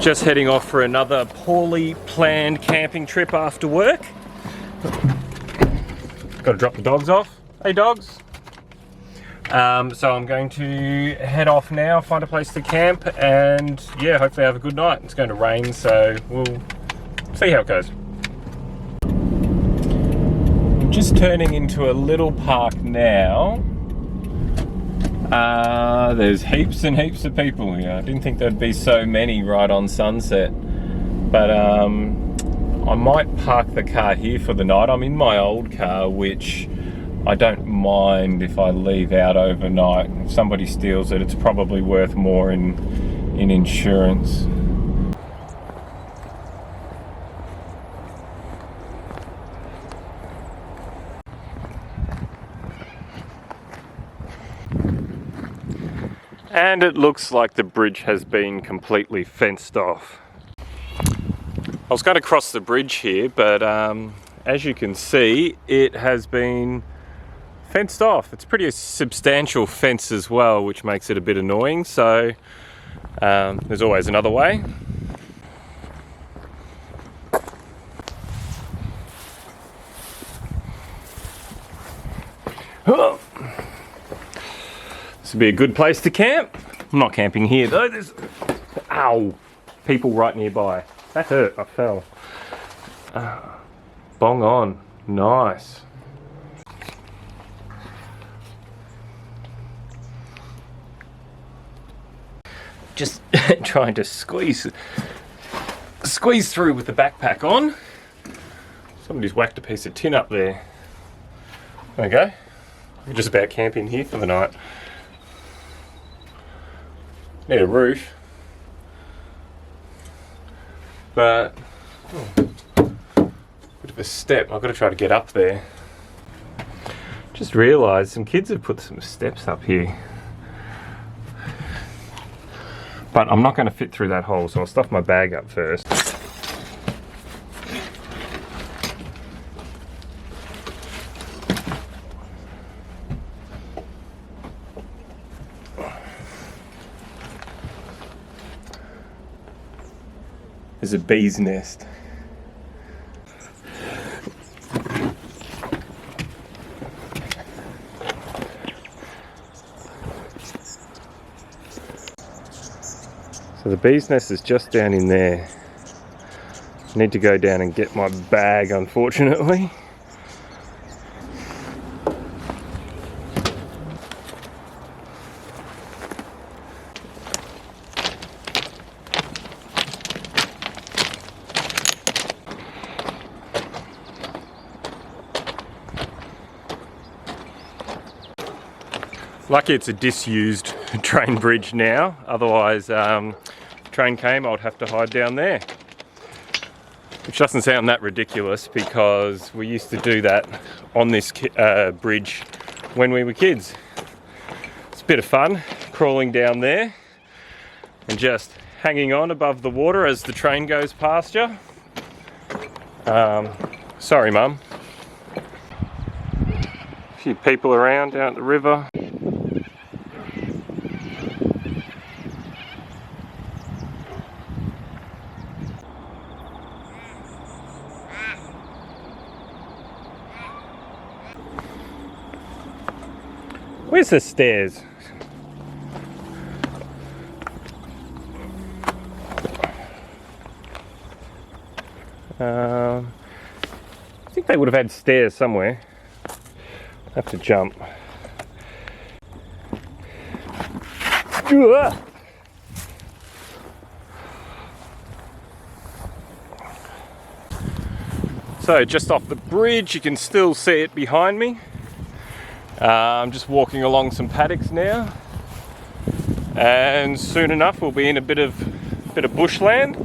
Just heading off for another poorly planned camping trip after work. Got to drop the dogs off. Hey dogs. So I'm going to head off now, find a place to camp, and yeah, hopefully have a good night. It's going to rain, so we'll see how it goes. I'm just turning into a little park now. There's heaps and heaps of people here. I didn't think there'd be so many right on sunset, but I might park the car here for the night. I'm in my old car, which I don't mind if I leave out overnight. If somebody steals it, it's probably worth more in insurance. And it looks like the bridge has been completely fenced off. I was going to cross the bridge here, but as you can see, it has been fenced off. It's pretty substantial fence as well, which makes it a bit annoying. So there's always another way. Oh. This would be a good place to camp. I'm not camping here though. There's, ow, people right nearby. That hurt, I fell. Bong on, nice. Just trying to squeeze through with the backpack on. Somebody's whacked a piece of tin up there. There we go. We're just about camping here for the night. Need a roof, but bit of a step. I've got to try to get up there. Just realised some kids have put some steps up here, but I'm not going to fit through that hole, so I'll stuff my bag up first. There's a bee's nest. So the bee's nest is just down in there. I need to go down and get my bag, unfortunately. Lucky it's a disused train bridge now, otherwise train came, I would have to hide down there. Which doesn't sound that ridiculous because we used to do that on this bridge when we were kids. It's a bit of fun crawling down there and just hanging on above the water as the train goes past you. Sorry Mum. A few people around down at the river. Where's the stairs? I think they would have had stairs somewhere. I have to jump. So just off the bridge, you can still see it behind me. I'm just walking along some paddocks now, and soon enough we'll be in a bit of bushland.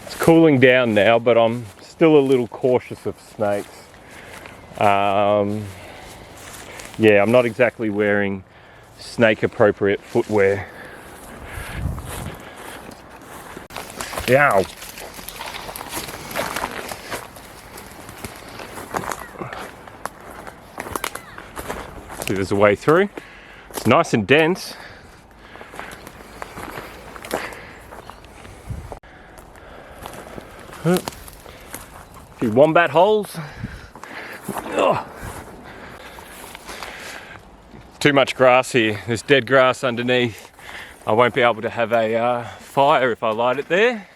It's cooling down now, but I'm still a little cautious of snakes. Yeah, I'm not exactly wearing snake appropriate footwear. Ow. hopefully there's a way through. It's nice and dense. A few wombat holes. Oh. Too much grass here. There's dead grass underneath. I won't be able to have a fire if I light it there.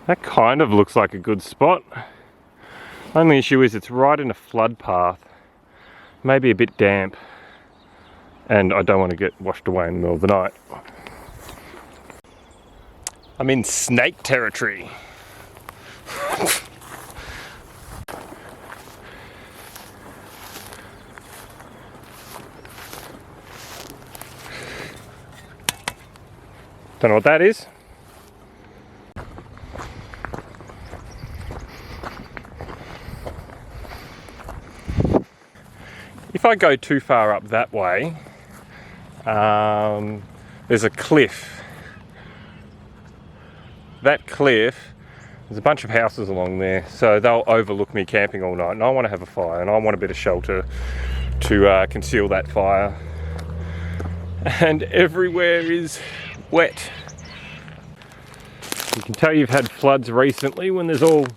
That kind of looks like a good spot. Only issue is it's right in a flood path. Maybe a bit damp. And I don't want to get washed away in the middle of the night. I'm in snake territory. Don't know what that is. If I go too far up that way, there's a cliff. That cliff, there's a bunch of houses along there, so they'll overlook me camping all night, and I want to have a fire, and I want a bit of shelter to conceal that fire. And everywhere is wet. You can tell you've had floods recently when there's all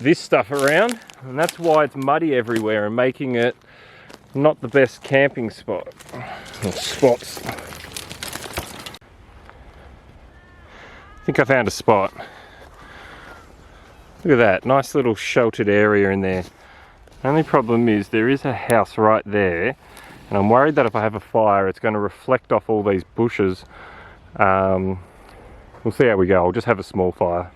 this stuff around, and that's why it's muddy everywhere and making it not the best camping spot or spots. I think I found a spot. Look at that, nice little sheltered area in there. Only problem is there is a house right there, and I'm worried that if I have a fire it's going to reflect off all these bushes. We'll see how we go. I'll just have a small fire.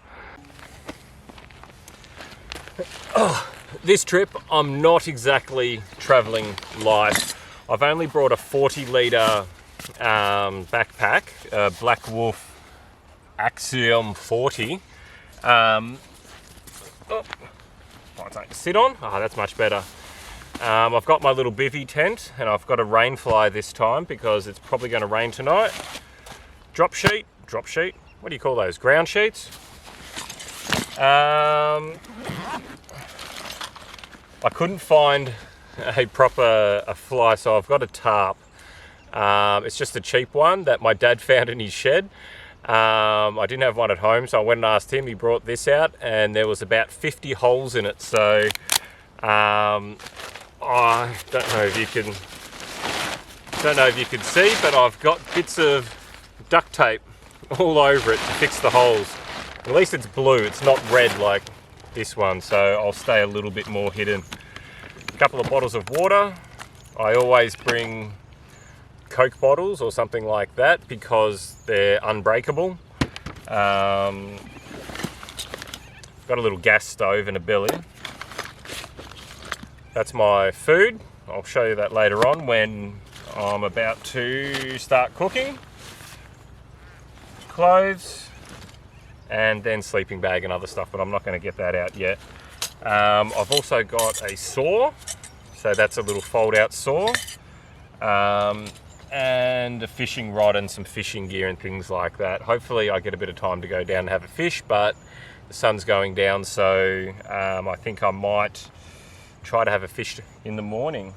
Oh, this trip I'm not exactly travelling light. I've only brought a 40 litre backpack, Black Wolf Axiom 40. Oh, something to sit on. Oh, that's much better. I've got my little bivvy tent, and I've got a rain fly this time because it's probably going to rain tonight. Drop sheet. What do you call those? Ground sheets. I couldn't find a proper fly, so I've got a tarp. It's just a cheap one that my dad found in his shed. I didn't have one at home, so I went and asked him. He brought this out, and there was about 50 holes in it. So I don't know if you can see, but I've got bits of duct tape all over it to fix the holes. At least it's blue, it's not red like this one, so I'll stay a little bit more hidden. A couple of bottles of water. I always bring Coke bottles or something like that because they're unbreakable. Got a little gas stove and a billy. That's my food. I'll show you that later on when I'm about to start cooking. Clothes, and then sleeping bag and other stuff, but I'm not going to get that out yet. I've also got a saw, so that's a little fold out saw, and a fishing rod and some fishing gear and things like that. Hopefully I get a bit of time to go down and have a fish, but the sun's going down, so I think I might try to have a fish in the morning.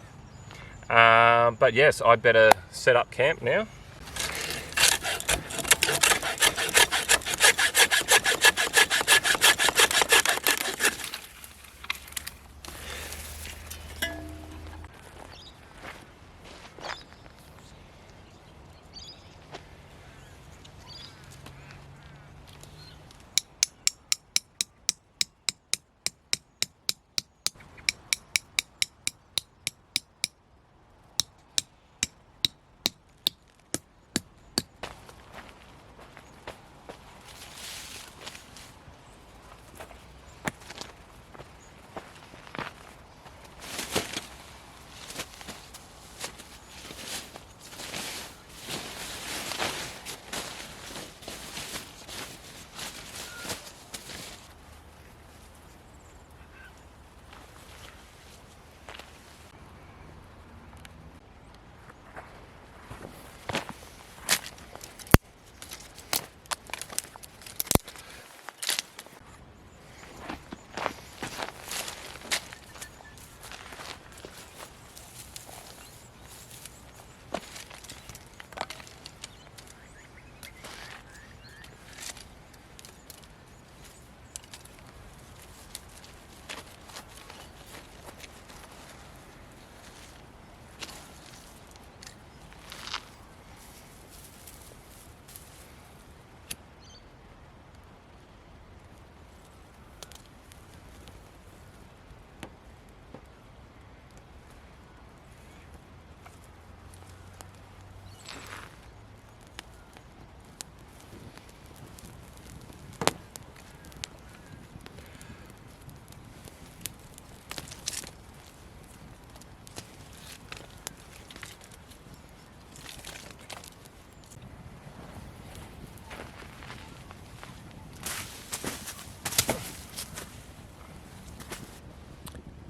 But yes, I'd better set up camp now.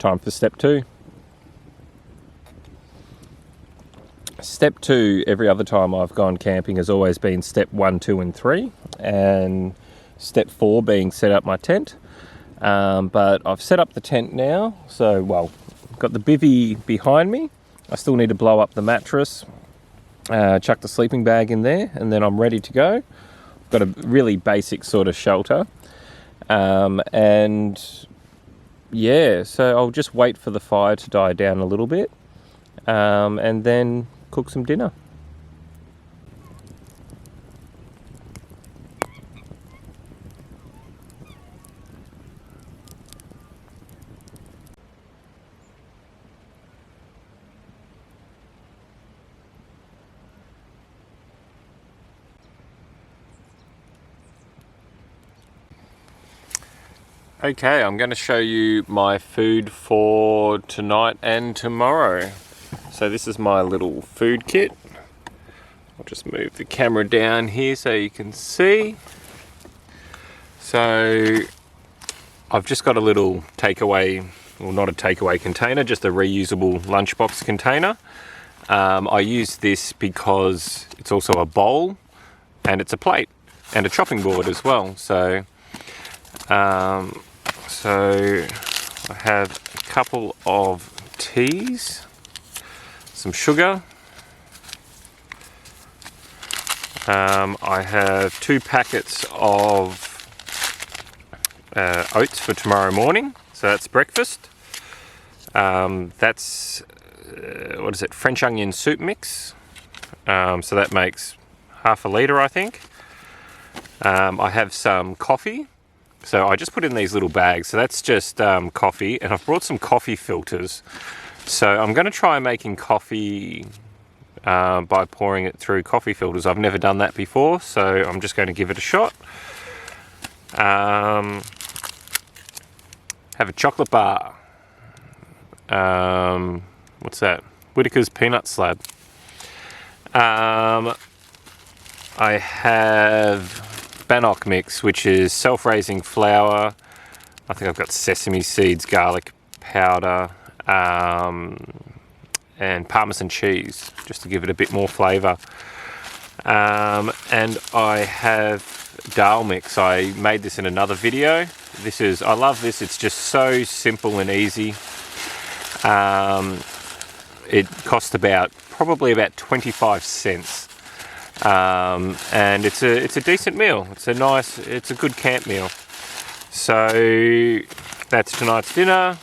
time for step 2. Step 2, every other time I've gone camping, has always been step 1, 2 and 3, and step 4 being set up my tent. But I've set up the tent now, so, well, I've got the bivvy behind me. I still need to blow up the mattress, chuck the sleeping bag in there, and then I'm ready to go. I've got a really basic sort of shelter. And yeah, so I'll just wait for the fire to die down a little bit, and then cook some dinner. Okay, I'm going to show you my food for tonight and tomorrow. So this is my little food kit. I'll just move the camera down here so you can see. So I've just got a little takeaway, well, not a takeaway container, just a reusable lunchbox container. I use this because it's also a bowl and it's a plate and a chopping board as well. So I have a couple of teas, some sugar. I have 2 packets of oats for tomorrow morning, so that's breakfast. That's what is it? French onion soup mix. So that makes half a litre, I think. I have some coffee. So I just put in these little bags. So that's just coffee, and I've brought some coffee filters. So I'm going to try making coffee by pouring it through coffee filters. I've never done that before, so I'm just going to give it a shot. Have a chocolate bar. What's that? Whittaker's peanut slab. I have Bannock mix, which is self-raising flour. I think I've got sesame seeds, garlic powder, and Parmesan cheese, just to give it a bit more flavour. And I have dal mix. I made this in another video. I love this. It's just so simple and easy. It cost probably about 25 cents. And it's a decent meal. It's a good camp meal. So that's tonight's dinner,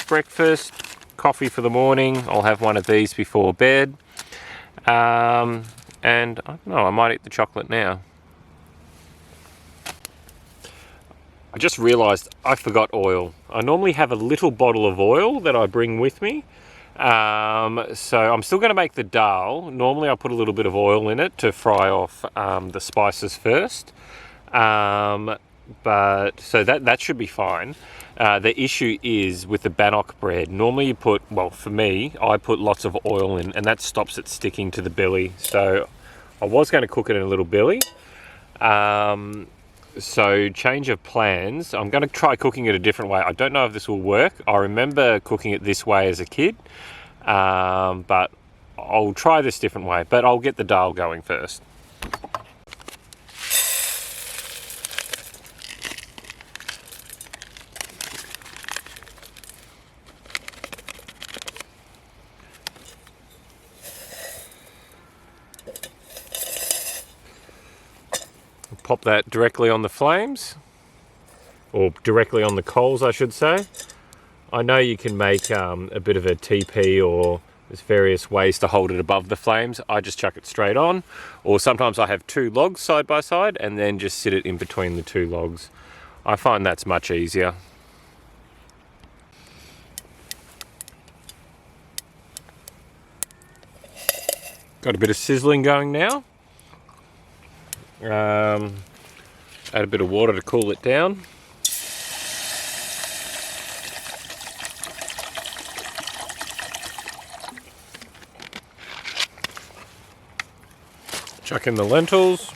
breakfast, coffee for the morning. I'll have one of these before bed. And I don't know, I might eat the chocolate now. I just realised I forgot oil. I normally have a little bottle of oil that I bring with me. So I'm still going to make the dal. Normally I put a little bit of oil in it to fry off the spices first. But so that should be fine. The issue is with the bannock bread. Normally you put, well, for me, I put lots of oil in, and that stops it sticking to the billy. So I was going to cook it in a little billy. So change of plans. I'm going to try cooking it a different way. I don't know if this will work. I remember cooking it this way as a kid, but I'll try this different way. But I'll get the dal going first. Pop that directly on the flames, or directly on the coals, I should say. I know you can make a bit of a TP, or there's various ways to hold it above the flames. I just chuck it straight on, or sometimes I have 2 logs side by side and then just sit it in between the 2 logs. I find that's much easier. Got a bit of sizzling going now. Add a bit of water to cool it down. Chuck in the lentils.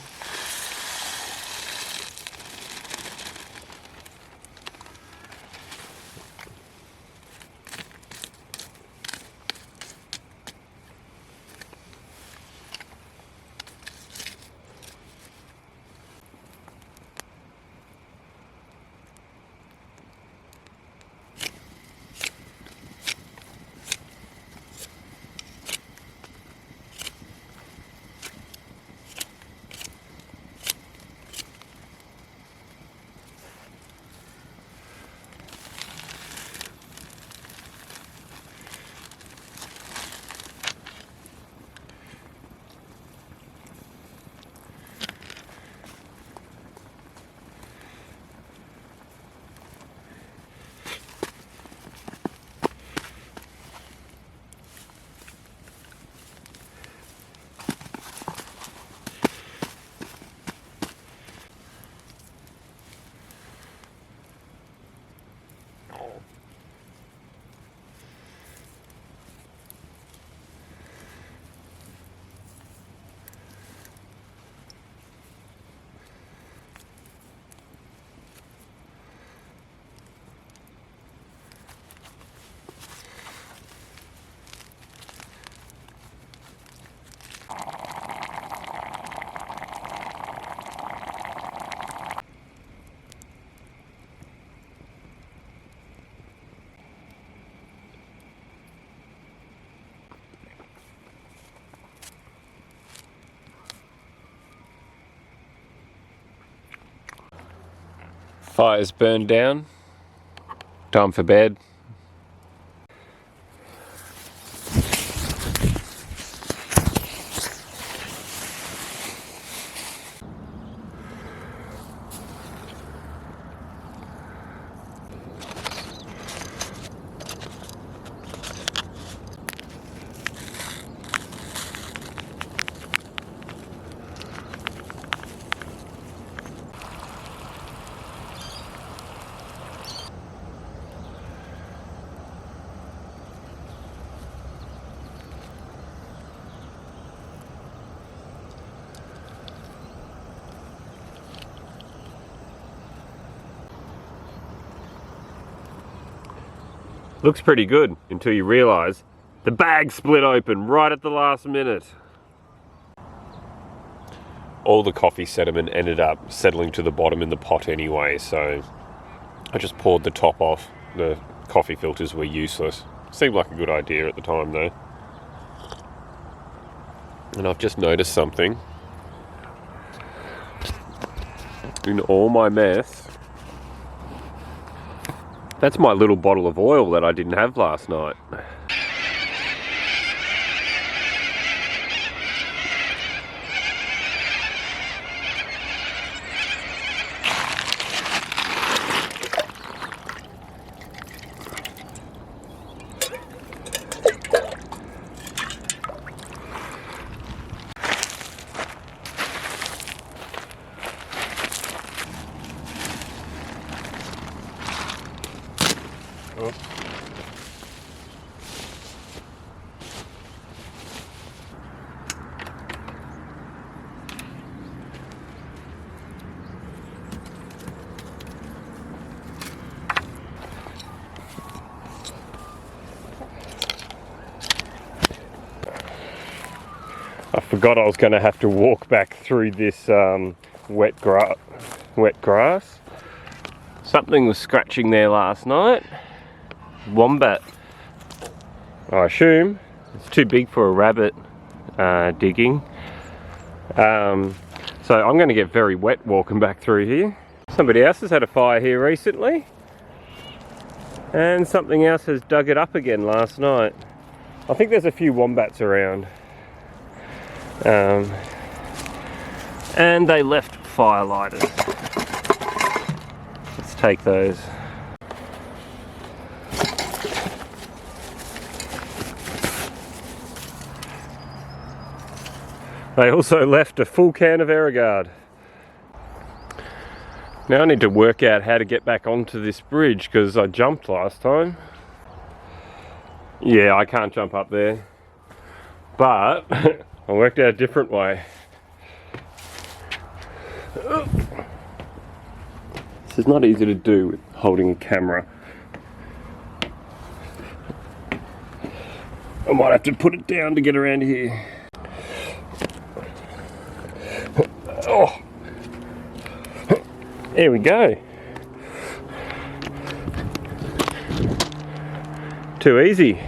Fire's burned down. Time for bed. Looks pretty good until you realise the bag split open right at the last minute. All the coffee sediment ended up settling to the bottom in the pot anyway, so I just poured the top off. The coffee filters were useless. Seemed like a good idea at the time though. And I've just noticed something. In all my mess, that's my little bottle of oil that I didn't have last night. I forgot I was going to have to walk back through this wet grass. Something was scratching there last night. Wombat. I assume it's too big for a rabbit digging. So I'm going to get very wet walking back through here. Somebody else has had a fire here recently. And something else has dug it up again last night. I think there's a few wombats around. And they left fire lighters. Let's take those. They also left a full can of Aerogard. Now I need to work out how to get back onto this bridge because I jumped last time. Yeah, I can't jump up there. But I worked out a different way. This is not easy to do with holding a camera. I might have to put it down to get around here. Oh, there we go. Too easy.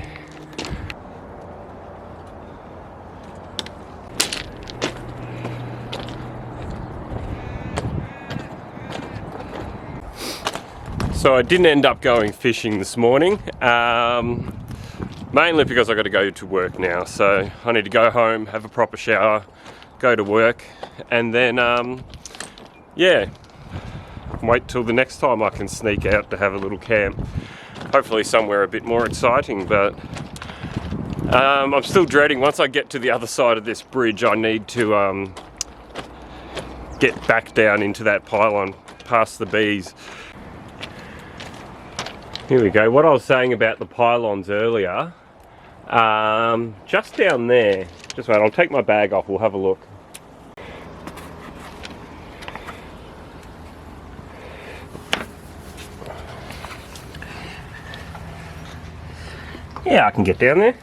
So I didn't end up going fishing this morning, mainly because I got to go to work now. So I need to go home, have a proper shower, go to work, and then yeah, wait till the next time I can sneak out to have a little camp. Hopefully somewhere a bit more exciting, but I'm still dreading. Once I get to the other side of this bridge, I need to get back down into that pylon past the bees. Here we go. What I was saying about the pylons earlier, just down there, just wait, I'll take my bag off, we'll have a look. Yeah, I can get down there.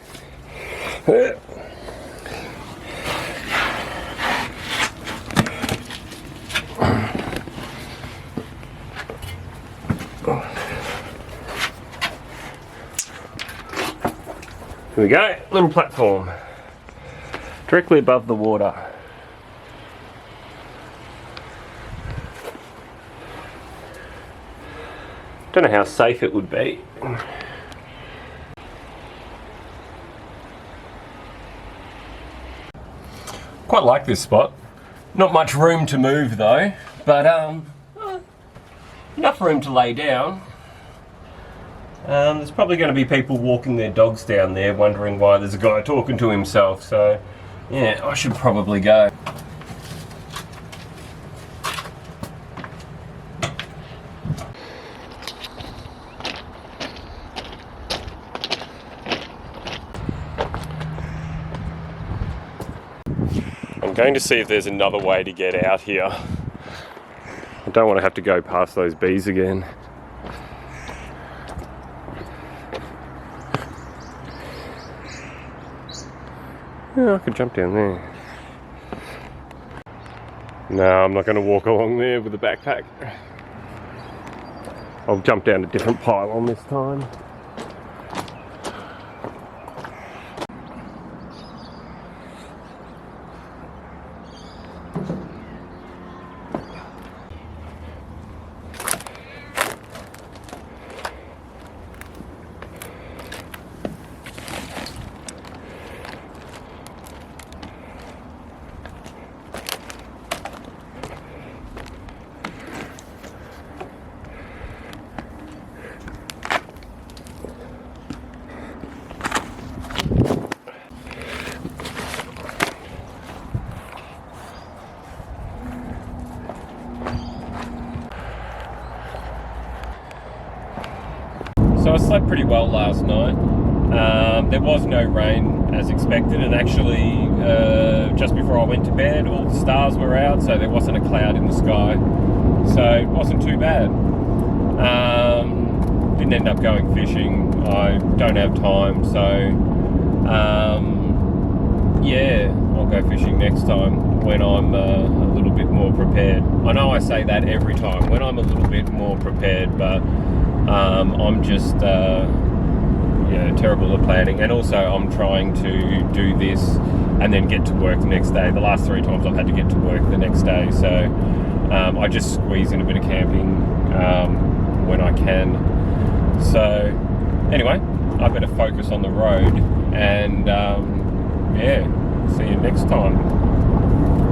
Here we go, little platform, directly above the water. Don't know how safe it would be. Quite like this spot. Not much room to move though, but enough room to lay down. There's probably going to be people walking their dogs down there wondering why there's a guy talking to himself, so yeah, I should probably go. I'm going to see if there's another way to get out here. I don't want to have to go past those bees again. Yeah, I could jump down there. No, I'm not going to walk along there with a backpack. I'll jump down a different pylon this time. So I slept pretty well last night. There was no rain as expected, and actually just before I went to bed all the stars were out, so there wasn't a cloud in the sky, so it wasn't too bad. Didn't end up going fishing. I don't have time, so yeah, I'll go fishing next time when I'm a little bit more prepared. I know I say that every time, when I'm a little bit more prepared, but I'm just terrible at planning, and also I'm trying to do this and then get to work the next day. The last 3 times I've had to get to work the next day, so I just squeeze in a bit of camping when I can. So anyway, I better focus on the road, and yeah, see you next time.